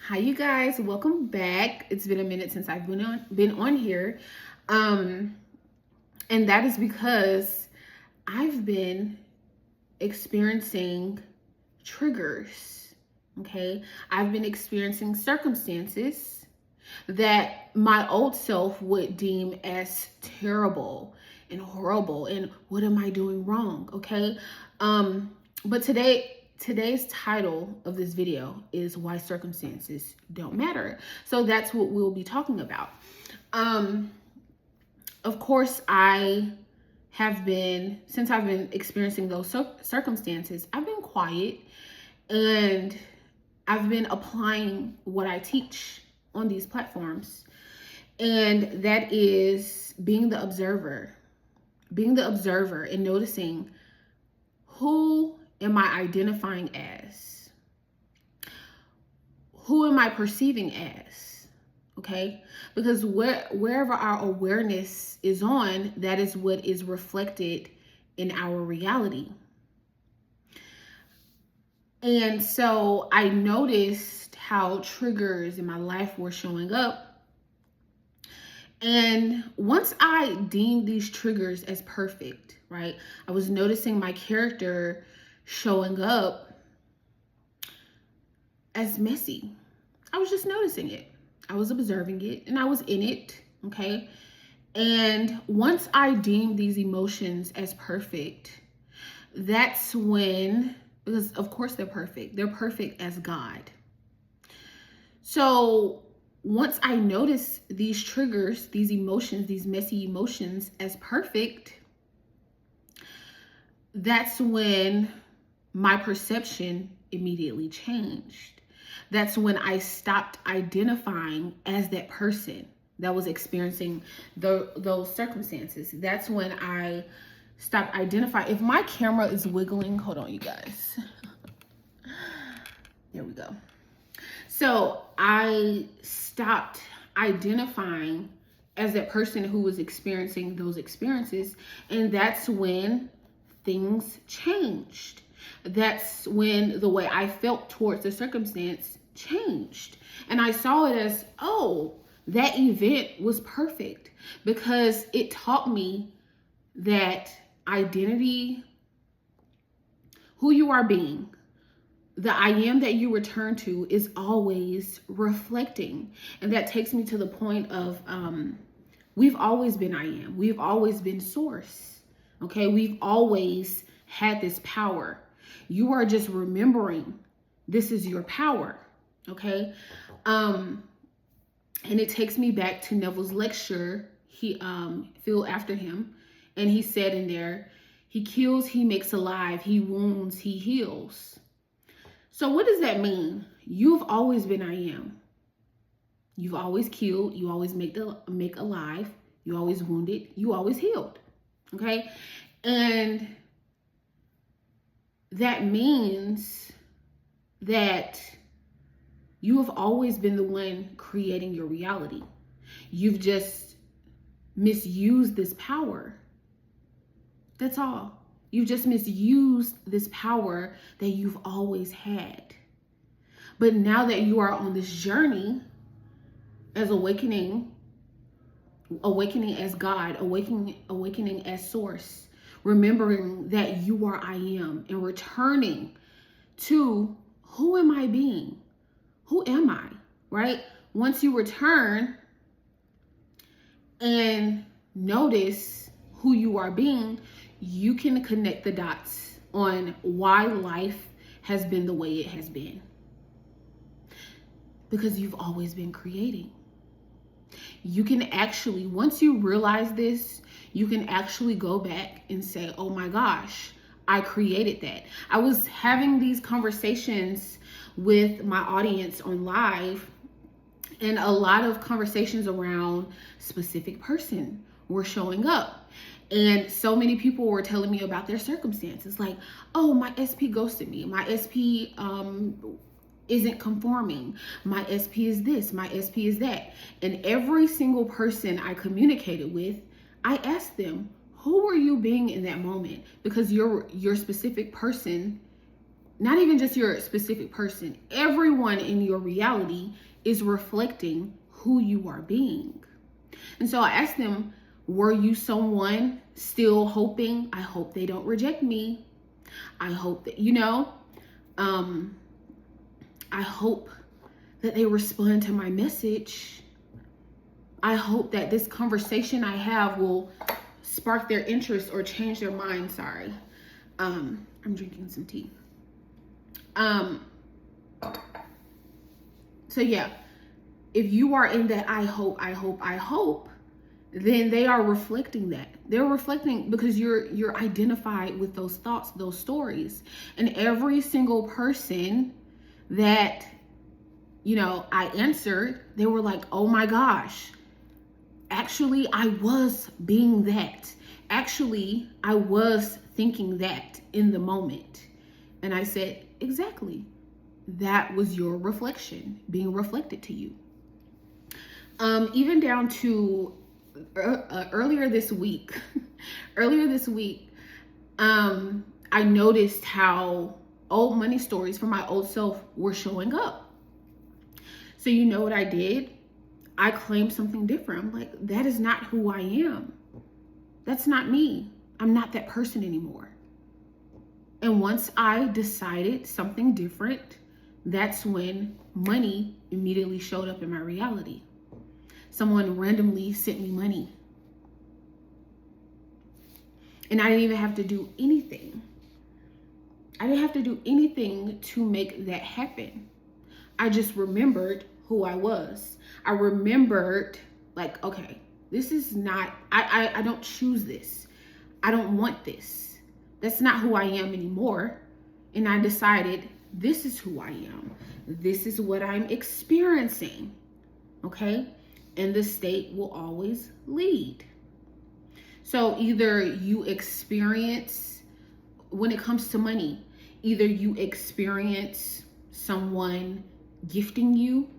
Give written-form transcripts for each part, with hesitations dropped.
Hi, you guys. Welcome back. It's been a minute since I've been on here, um, and that is because I've been experiencing triggers. Okay, I've been experiencing circumstances that my old self would deem as terrible and horrible, and what am I doing wrong? Okay, but today's title of this video is why circumstances don't matter. So that's what we'll be talking about. Um, of course, since I've been experiencing those circumstances, I've been quiet and I've been applying what I teach on these platforms. And that is being the observer and noticing, who am I identifying as? Who am I perceiving as? Okay? Because wherever our awareness is on, that is what is reflected in our reality. And so I noticed how triggers in my life were showing up. And once I deemed these triggers as perfect, right, I was noticing my character showing up as messy. I was just noticing it. I was observing it and I was in it, okay? And once I deemed these emotions as perfect, that's when, because of course they're perfect as God. So once I notice these triggers, these emotions, these messy emotions as perfect, that's when my perception immediately changed. That's when I stopped identifying as that person that was experiencing those circumstances. That's when I stopped identifying. If my camera is wiggling, hold on, you guys. There we go. So I stopped identifying as that person who was experiencing those experiences. And that's when things changed. That's when the way I felt towards the circumstance changed. And I saw it as, oh, that event was perfect, because it taught me that identity, who you are being, the I am that you return to, is always reflecting. And that takes me to the point of we've always been I am. We've always been source. Okay, we've always had this power. You are just remembering this is your power. Okay, and it takes me back to Neville's lecture. He Phil after him, and he said in there, he kills, he makes alive, he wounds, he heals. So what does that mean? You've always been I am. You've always killed, you always make alive, you always wounded, you always healed. Okay? And that means that you have always been the one creating your reality. You've just misused this power. That's all. You've just misused this power that you've always had. But now that you are on this journey as awakening as God, awakening as source, remembering that you are I am, and returning to, who am I being? Who am I? Right? Once you return and notice who you are being, you can connect the dots on why life has been the way it has been. Because you've always been creating. You can actually, once you realize this, you can actually go back and say, oh my gosh, I created that. I was having these conversations with my audience on live, and a lot of conversations around specific person were showing up. And so many people were telling me about their circumstances, like, oh, my SP ghosted me. My SP isn't conforming. My SP is this, my SP is that. And every single person I communicated with, I asked them, who were you being in that moment? Because your specific person not even just your specific person, everyone in your reality is reflecting who you are being. And so I asked them, were you someone still hoping, I hope they don't reject me? I hope that, I hope that they respond to my message. I hope that this conversation I have will spark their interest or change their mind. Sorry. I'm drinking some tea. So yeah, if you are in that I hope, then they are reflecting that. They're reflecting because you're identified with those thoughts, those stories. And every single person that, I answered, they were like, oh my gosh, actually, I was being that. Actually, I was thinking that in the moment. And I said, exactly. That was your reflection being reflected to you. Even down to earlier this week, I noticed how old money stories from my old self were showing up. So you know what I did? I claimed something different. I'm like, that is not who I am. That's not me. I'm not that person anymore. And once I decided something different, that's when money immediately showed up in my reality. Someone randomly sent me money. And I didn't even have to do anything. I didn't have to do anything to make that happen. I just remembered who I was. I remembered, like, okay, this is not, I don't choose this. I don't want this. That's not who I am anymore. And I decided, this is who I am. This is what I'm experiencing. Okay? And the state will always lead. So either you experience, when it comes to money, either you experience someone gifting you,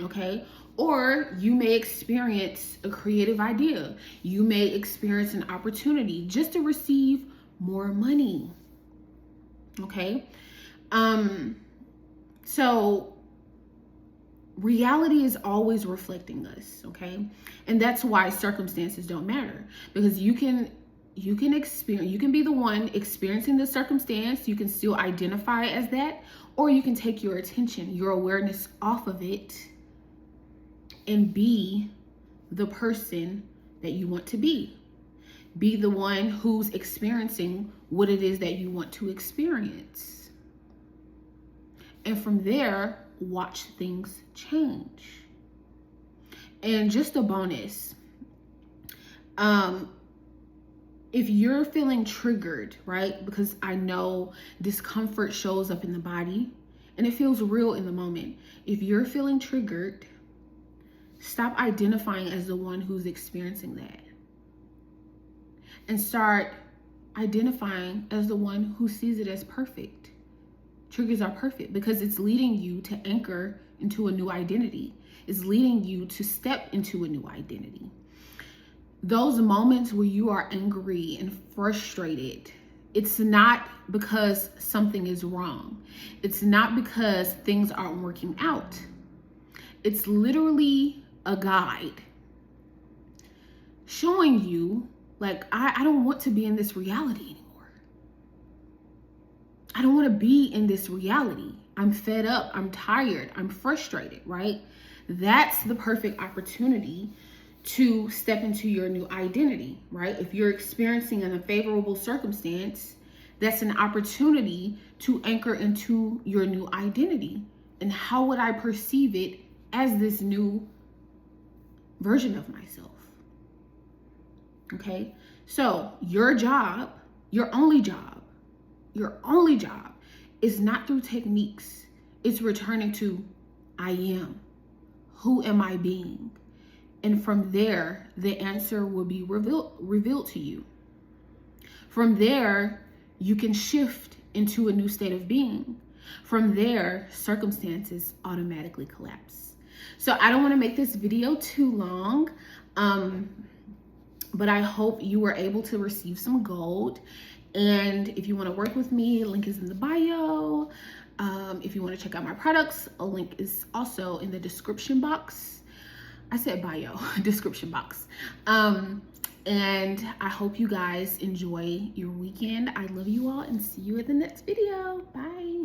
okay? Or you may experience a creative idea. You may experience an opportunity just to receive more money, okay? So reality is always reflecting us, okay? And that's why circumstances don't matter, because you can experience, you can be the one experiencing the circumstance, you can still identify as that, or you can take your attention, your awareness off of it and be the person that you want to be. Be the one who's experiencing what it is that you want to experience. And from there, watch things change. And just a bonus, if you're feeling triggered, right? Because I know discomfort shows up in the body and it feels real in the moment. If you're feeling triggered, stop identifying as the one who's experiencing that. And start identifying as the one who sees it as perfect. Triggers are perfect because it's leading you to anchor into a new identity. It's leading you to step into a new identity. Those moments where you are angry and frustrated, it's not because something is wrong. It's not because things aren't working out. It's literally a guide showing you, like, I don't want to be in this reality anymore. I don't want to be in this reality. I'm fed up. I'm tired. I'm frustrated, right? That's the perfect opportunity to step into your new identity, right? If you're experiencing an unfavorable circumstance, that's an opportunity to anchor into your new identity. And how would I perceive it as this new version of myself? Okay? So your job, your only job is not through techniques. It's returning to I am. Who am I being? And from there, the answer will be revealed to you. From there, you can shift into a new state of being. From there, circumstances automatically collapse. So I don't want to make this video too long, but I hope you were able to receive some gold. And if you want to work with me, link is in the bio. If you want to check out my products, a link is also in the description box. I said bio, description box. And I hope you guys enjoy your weekend. I love you all and see you in the next video. Bye.